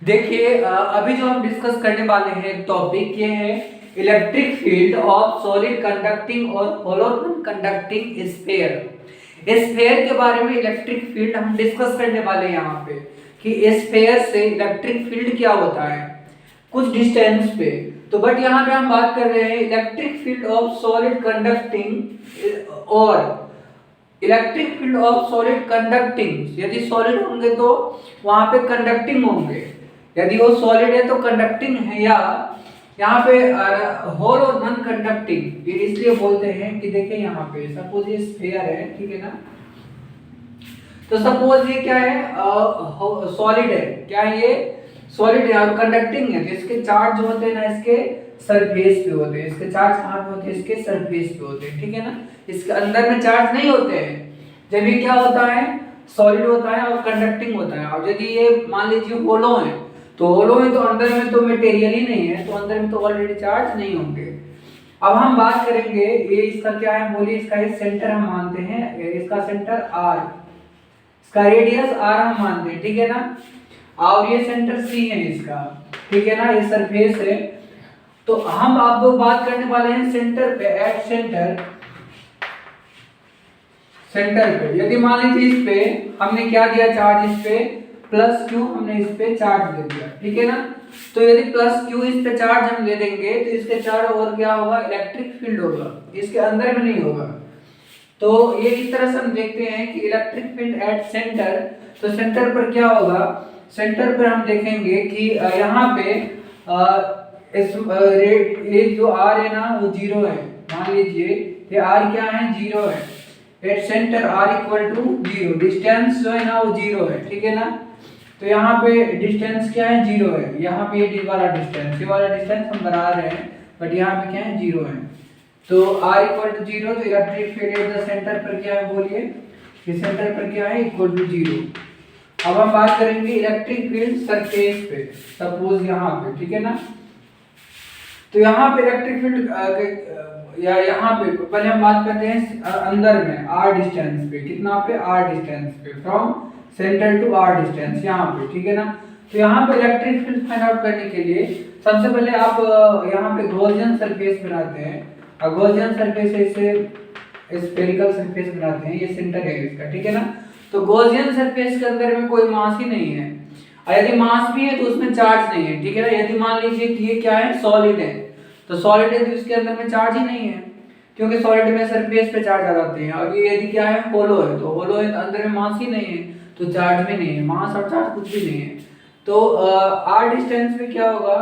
देखिए अभी जो हम डिस्कस करने वाले हैं टॉपिक ये है electric field of solid conducting और होलो नॉन कंडक्टिंग स्फीयर। स्फीयर के बारे में इलेक्ट्रिक फील्ड हम डिस्कस करने वाले हैं यहाँ पे कि स्फीयर से इलेक्ट्रिक फील्ड क्या होता है कुछ डिस्टेंस पे। तो बट यहाँ पे हम बात कर रहे हैं electric field of solid conducting और electric field of solid conducting. यदि सॉलिड होंगे तो वहां पे कंडक्टिंग होंगे, यदि वो सॉलिड है तो कंडक्टिंग है, या यहाँ पे होल और नॉन कंडक्टिंग। ये इसलिए बोलते हैं कि देखिए यहाँ पे सपोज ये स्फीयर है, ठीक है ना। तो सपोज ये क्या है, सॉलिड है, क्या है ये सॉलिड है और कंडक्टिंग है। तो इसके चार्ज जो होते हैं ना इसके सरफेस पे होते हैं, इसके चार्ज कहाँ पे होते हैं, इसके सरफेस पे होते हैं, ठीक है ना। इसके अंदर में चार्ज नहीं होते हैं। जब ये क्या होता है सॉलिड होता है और कंडक्टिंग होता है। और यदि ये मान लीजिए होलो है तो होलो में तो अंदर में तो मटेरियल ही नहीं है, तो अंदर में तो ऑलरेडी चार्ज नहीं होंगे। अब हम बात करेंगे ये इसका क्या है, बोलिए इसका ये सेंटर हम मानते हैं, इसका सेंटर आर, इसका रेडियस आर हम मानते हैं, ठीक है ना। और ये सेंटर सी है इसका, ठीक है ना, ये सरफेस है। तो हम अब बात करने वाले हैं सेंटर पे, एट सेंटर, सेंटर पे। यदि मान लीजिए इस पे हमने क्या दिया चार्ज, इस पे प्लस क्यू हमने इस पे चार्ज दे दिया, ठीक है ना। तो यदि प्लस क्यू इस पे चार्ज हम दे देंगे तो इसके चारों ओर क्या होगा, इलेक्ट्रिक फील्ड होगा, इसके अंदर में नहीं होगा। तो ये इस तरह से हम देखते हैं कि इलेक्ट्रिक फील्ड एट सेंटर। तो सेंटर पर क्या होगा, सेंटर पर हम देखेंगे कि यहाँ पे इस ये जो आर है ना वो जीरो है, मान लीजिए ये आर क्या है, जीरो है। At centre r equal to zero, distance जो है ना वो जीरो है, ठीक है ना। तो यहाँ पे डिस्टेंस क्या है, जीरो है। यहाँ पे ये वाला डिस्टेंस, ये वाला डिस्टेंस हम बना रहे हैं, बट यहाँ पे क्या है, जीरो है। तो आर इक्वल टू जीरो, तो electric field at the centre पर क्या है, बोलिए ये सेंटर पर क्या है, इक्वल टू जीरो। अब हम बात करेंगे इलेक्ट्रिक फील्ड सरफेस पे, सपोज यहाँ पे, ठीक है ना। तो यहाँ पे इलेक्ट्रिक फील्ड या यहाँ पे पहले हम बात करते हैं अंदर में आर डिस्टेंस पे, कितना पे, आर डिस्टेंस पे, from centre to r distance यहाँ पे, ठीक है ना। तो यहाँ पे इलेक्ट्रिक फील्ड फाइंड आउट करने के लिए सबसे पहले आप यहाँ पे गॉसियन सरफेस बनाते हैं। और गॉसियन सरफेस से स्फेरिकल सरफेस बनाते हैं, ये सेंटर है इसका, ठीक है ना। तो गॉसियन सरफेस के अंदर में कोई मास ही नहीं है, और यदि मास भी है तो उसमें चार्ज नहीं है, ठीक है ना। यदि मान लीजिए कि ये क्या है, सॉलिड है, तो सॉलिड है तो इसके अंदर में चार्ज ही नहीं है, क्योंकि सॉलिड में सरफेस पे चार्ज आ जाते हैं। और ये यदि क्या है, होलो है, तो होलो है तो अंदर में मास ही नहीं है, तो चार्ज भी नहीं है, मास और चार्ज कुछ भी नहीं है। तो आर डिस्टेंस पे क्या होगा,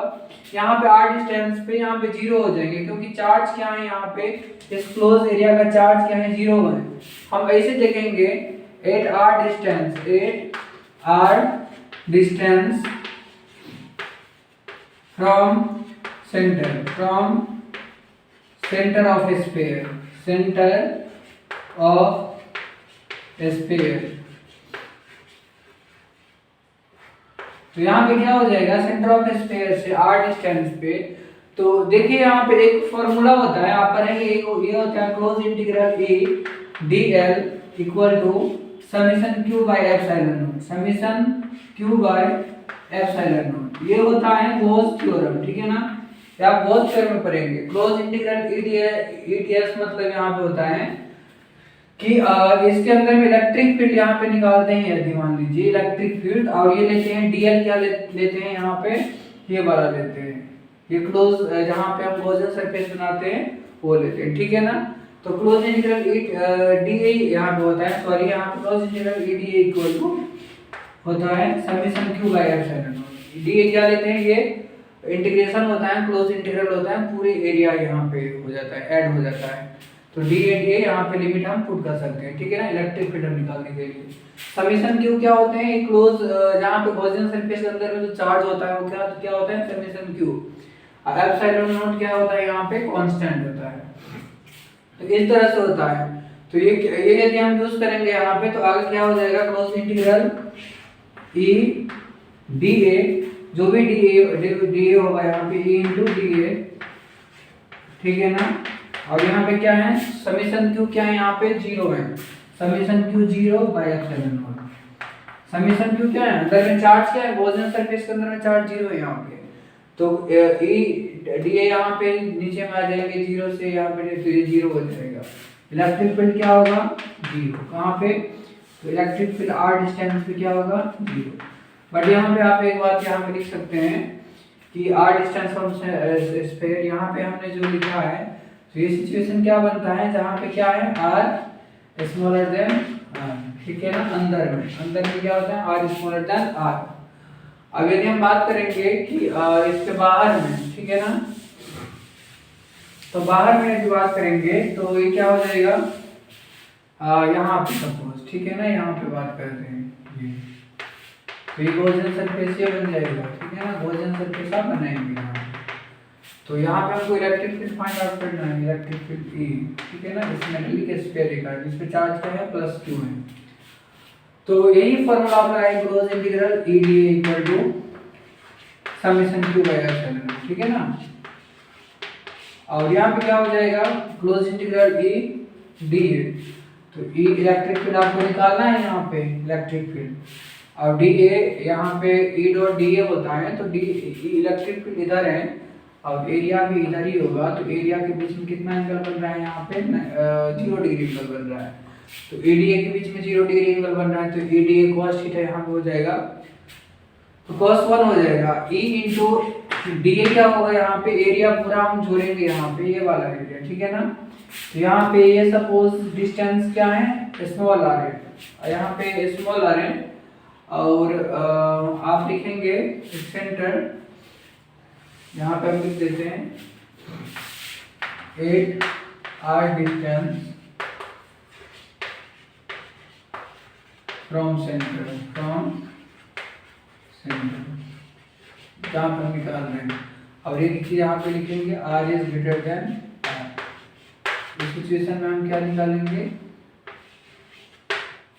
यहाँ पे आर डिस्टेंस पे यहाँ पे जीरो हो जाएंगे, क्योंकि चार्ज क्या है यहाँ पे, इस क्लोज एरिया का चार्ज क्या है, जीरो है। हम ऐसे देखेंगे at r distance, at r distance from centre, from centre of sphere, centre of sphere. तो यहाँ पे क्या हो जाएगा, सेंटर ऑफ स्फीयर से आर डिस्टेंस पे। तो देखिए यहाँ पे एक फॉर्मूला होता है, आप पढ़ेंगे, एक ये होता है close integral E d l equal to summation q by epsilon naught, summation q by epsilon naught. ये होता है गॉस थ्योरम, ठीक है ना। ये आप गॉस थ्योरम में पढ़ेंगे। क्लोज इंटीग्रल ईडीएस मतलब यहाँ पे होता है कि इसके अंदर में इलेक्ट्रिक फील्ड यहाँ पे निकालते हैं, यदि मान लीजिए इलेक्ट्रिक फील्ड, और ये लेते हैं डीएल, क्या लेते हैं यहाँ पे, ये वाला लेते हैं, ये क्लोज जहाँ पे हम गॉसियन सरफेस बनाते हैं वो लेते हैं, ठीक है ना। तो क्लोज इंटीग्रल डीए यहाँ पे होता है, सॉरी यहाँ पे close integral E d A equal to होता है summation q by epsilon naught. D A क्या लेते हैं, ये इंटीग्रेशन होता है, क्लोज इंटीग्रल होता है, पूरे एरिया यहाँ पे हो जाता है, ऐड हो जाता है। तो डी एंड ए यहाँ पे लिमिट हम पुट कर सकते हैं, ठीक है ना, इलेक्ट्रिक फील्ड निकालने के लिए। समेशन क्यू क्या होते हैं, एक क्लोज जहाँ पे गॉसियन सरफेस के अंदर में जो चार्ज होता है वो क्या होता है, समेशन क्यू। और एप्सिलॉन नॉट क्या होता है, यहाँ पे कांस्टेंट होता है। तो इस तरह से होता है। तो ये यदि हम यूज करेंगे यहाँ पे, तो आगे क्या हो जाएगा, close integral E D A, जो भी डी ए होगा यहाँ पे ई इंटू डी ए, ठीक है ना। और यहाँ पे क्या है, समेशन क्यू क्या है, यहाँ पे जीरो है, summation Q zero by epsilon not, summation Q क्या है, अंदर में चार्ज क्या है, गॉसियन सरफेस के अंदर में चार्ज 0 है यहाँ पे, तो ई डी ए यहाँ पे नीचे में आ जाएंगे 0 से, यहाँ पे तो ये 0 हो जाएगा। इलेक्ट्रिक फील्ड क्या होगा 0, कहाँ पे, तो इलेक्ट्रिक फील्ड r डिस्टेंस पे क्या होगा 0। बट यहाँ पे आप एक बात यहाँ पे लिख सकते हैं कि r डिस्टेंस फ्रॉम स्फीयर, यहाँ पे हमने जो लिखा है, तो ये सिचुएशन क्या बनता है जहाँ पे क्या है r स्मॉलर देन r, ठीक है ना, अंदर में क्या होता है r स्मॉलर देन r। अब यदि हम बात करेंगे कि इसके बाहर में, ठीक है ना, तो बाहर में यदि बात करेंगे तो ये क्या हो जाएगा, यहाँ पे सपोज, ठीक है ना, यहाँ पे बात करते हैं ये, तो ये गॉसियन सरफेस ये बन जाएगा, ठीक है ना, गॉसियन सरफेस आप बनाएंगे यहाँ पे। तो यहाँ पे हमको इलेक्ट्रिक फील्ड फाइंड आउट करना है, इलेक्ट्रिक फील्ड E, ठीक है ना, इस मेटल के स्फीयर का जिस पे चार्ज क्या है +q है। तो यही फार्मूला आप लगाएंगे, close integral E dA equal to summation q by epsilon, ठीक है ना। और यहाँ पे क्या हो जाएगा, क्लोज इंटीग्रल E dA, तो E इलेक्ट्रिक फील्ड आपको निकालना है यहाँ पे, इलेक्ट्रिक फील्ड, और dA यहाँ पे E डॉट dA होता है, तो D इलेक्ट्रिक फील्ड इधर है और एरिया भी इधर ही होगा, तो एरिया के बीच में कितना एंगल बन रहा है यहाँ पे 0 डिग्री एंगल बन रहा है, तो EDA के बीच में 0 डिग्री एंगल बन रहा है, तो EDA cos थीटा यहाँ पे हो जाएगा, तो cos 1 हो जाएगा। E इंटू DA क्या होगा, यहाँ पे एरिया पूरा हम जोड़ेंगे यहाँ पे, ये वाला एरिया, ठीक है ना, तो यहाँ पे ये सपोज डिस्टेंस क्या है स्मॉल r है, यहाँ पे स्मॉल r है, और आप लिखेंगे सेंटर, यहाँ पे हम लिख देते हैं 8r डिस्टेंस फ्रॉम सेंटर, जहाँ पर हम निकाल रहे हैं, और एक चीज यहाँ पे लिखेंगे r is greater than r। इस सिचुएशन में हम क्या निकालेंगे,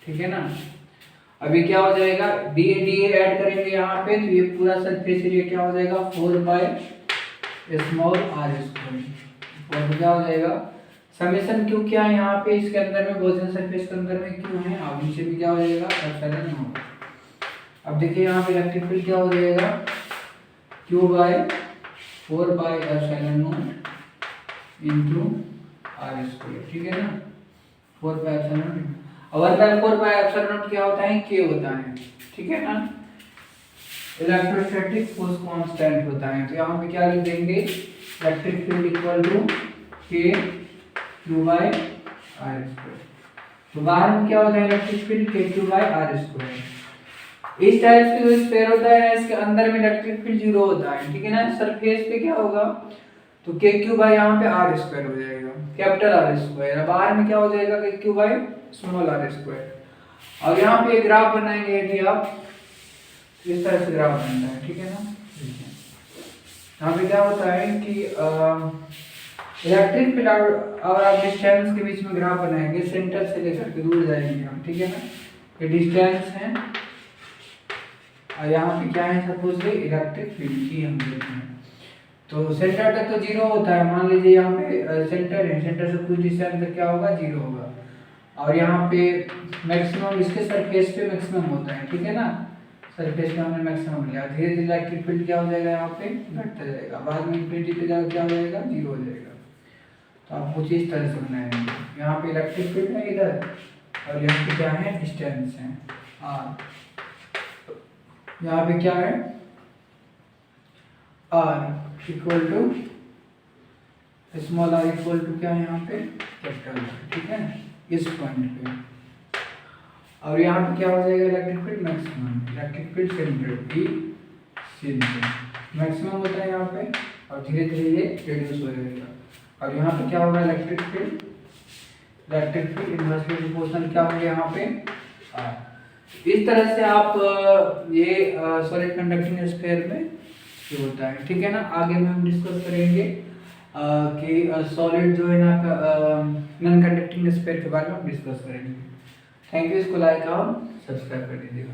ठीक है ना। अभी क्या हो जाएगा, डी ऐड करेंगे यहाँ पे, तो ये पूरा सरफेस एरिया क्या हो जाएगा 4 स्मॉल r स्क्वायर, और क्या हो जाएगा समेशन क्यू क्या है यहाँ पे, इसके अंदर में गॉसियन सरफेस के अंदर में क्यू है, और नीचे भी क्या हो जाएगा एप्सिलॉन होगा। अब देखिए यहाँ पे इलेक्ट्रिक फील्ड क्या हो जाएगा q by 4 by epsilon naught into r square, ठीक है ना, 4 बाय एप्सिलॉन नॉट, और 1/4 बाय एप्सिलॉन नॉट क्या होता है k होता है, ठीक है ना, इलेक्ट्रोस्टैटिक फोर्स कांस्टेंट होता है। तो यहाँ पे क्या लिख देंगे, electric field equal to k q by r square. तो बाहर में क्या होता है electric field k q by r square. इस टाइप से जो स्फीयर होता है ना, इसके अंदर में इलेक्ट्रिक फील्ड 0 होता है, ठीक है ना, सरफेस पे क्या होगा, तो k q बाय यहाँ पे r स्क्वायर हो जाएगा, कैपिटल R स्क्वायर, बाहर में क्या हो जाएगा k q by small r square. और यहाँ पे एक ग्राफ बनाएंगे, यदि आप इस तरह से ग्राफ बनता है, ठीक है ना, यहाँ पे क्या होता है कि इलेक्ट्रिक फील्ड और आप डिस्टेंस के बीच में ग्राफ बनाएंगे, सेंटर से लेकर के दूर जाएंगे हम, ठीक है ना, ये डिस्टेंस है, और यहाँ पे क्या है सपोज इलेक्ट्रिक फील्ड की हम देखते हैं, तो सेंटर तक तो 0 होता है, मान लीजिए यहाँ पे सेंटर है, सेंटर से कुछ डिस्टेंस तक क्या होगा 0 होगा, और यहाँ पे मैक्सिमम इसके सरफेस पे मैक्सिमम होता है, ठीक है ना, सरफेस पे हमने मैक्सिमम लिया, धीरे धीरे इलेक्ट्रिक फील्ड क्या हो जाएगा यहाँ पे घटता जाएगा, बाद में इन्फिनिटी पे जाकर क्या हो जाएगा 0 हो जाएगा। तो आप कुछ इस तरह से बनाएंगे, यहाँ पे इलेक्ट्रिक फील्ड है इधर, और यहाँ पे क्या है डिस्टेंस है r, यहाँ पे क्या है r equal to small r equal to क्या है यहाँ पे कैपिटल R, ठीक है, इस पॉइंट पे, और यहाँ पे क्या हो जाएगा electric field maximum, electric field centre E centre maximum होता है यहाँ पे, और धीरे धीरे ये रिड्यूस हो जाएगा, और यहाँ पे क्या होगा इलेक्ट्रिक फील्ड इनवर्सली प्रोपोर्शनल क्या होगा यहाँ पे r। इस तरह से आप ये सॉलिड कंडक्टिंग स्फीयर में ये होता है, ठीक है ना। आगे में हम डिस्कस करेंगे कि सॉलिड जो है ना नॉन कंडक्टिंग स्फीयर के बारे में हम डिस्कस करेंगे। थैंक यू, इसको लाइक और सब्सक्राइब कर दीजिएगा।